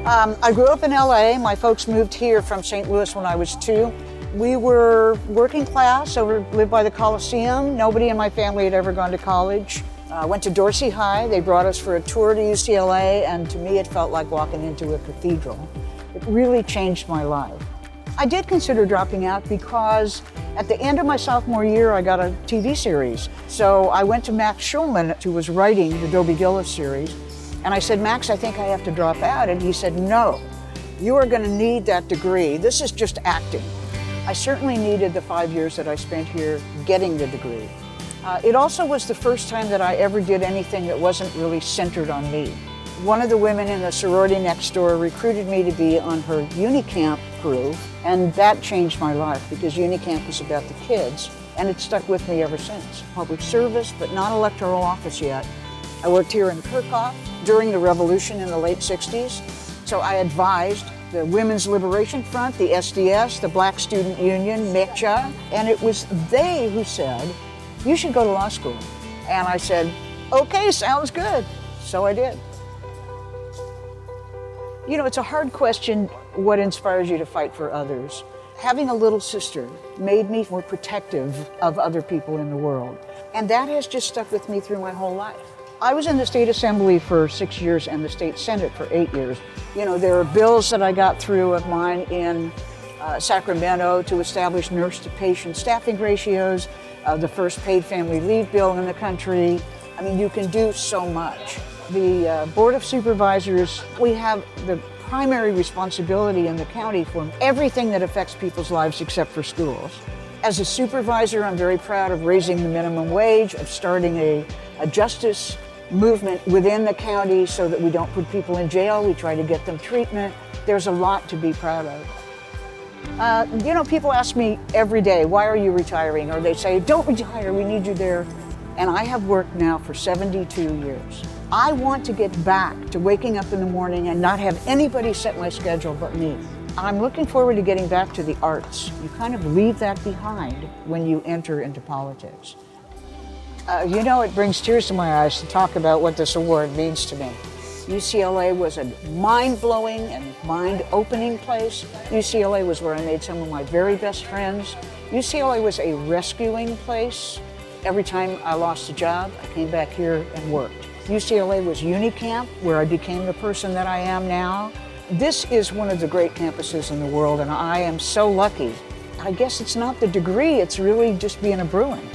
I grew up in LA. My folks moved here from St. Louis when I was 2. We were working class, lived by the Coliseum. Nobody in my family had ever gone to college. Went to Dorsey High. They brought us for a tour to UCLA, and to me it felt like walking into a cathedral. It really changed my life. I did consider dropping out because at the end of my sophomore year I got a TV series. So I went to Max Schulman, who was writing the Dobie Gillis series, and I said, Max, I think I have to drop out. And he said, no, you are going to need that degree. This is just acting. I certainly needed the 5 years that I spent here getting the degree. It also was the first time that I ever did anything that wasn't really centered on me. One of the women in the sorority next door recruited me to be on her Unicamp crew, and that changed my life because Unicamp was about the kids, and it stuck with me ever since. Public service, but not electoral office yet. I worked here in Kirchhoff during the revolution in the late 60s, so I advised the Women's Liberation Front, the SDS, the Black Student Union, MECHA, and it was they who said, you should go to law school. And I said, okay, sounds good. So I did. You know, it's a hard question, what inspires you to fight for others? Having a little sister made me more protective of other people in the world. And that has just stuck with me through my whole life. I was in the state assembly for 6 years and the state senate for 8 years. You know, there are bills that I got through of mine in Sacramento to establish nurse-to-patient staffing ratios, the first paid family leave bill in the country. I mean, you can do so much. The Board of Supervisors, we have the primary responsibility in the county for everything that affects people's lives except for schools. As a supervisor, I'm very proud of raising the minimum wage, of starting a justice movement within the county so that we don't put people in jail, we try to get them treatment. There's a lot to be proud of. You know, people ask me every day, why are you retiring? Or they say, don't retire, we need you there. And I have worked now for 72 years. I want to get back to waking up in the morning and not have anybody set my schedule but me. I'm looking forward to getting back to the arts. You kind of leave that behind when you enter into politics. You know, it brings tears to my eyes to talk about what this award means to me. UCLA was a mind-blowing and mind-opening place. UCLA was where I made some of my very best friends. UCLA was a rescuing place. Every time I lost a job, I came back here and worked. UCLA was Unicamp, where I became the person that I am now. This is one of the great campuses in the world, and I am so lucky. I guess it's not the degree, it's really just being a Bruin.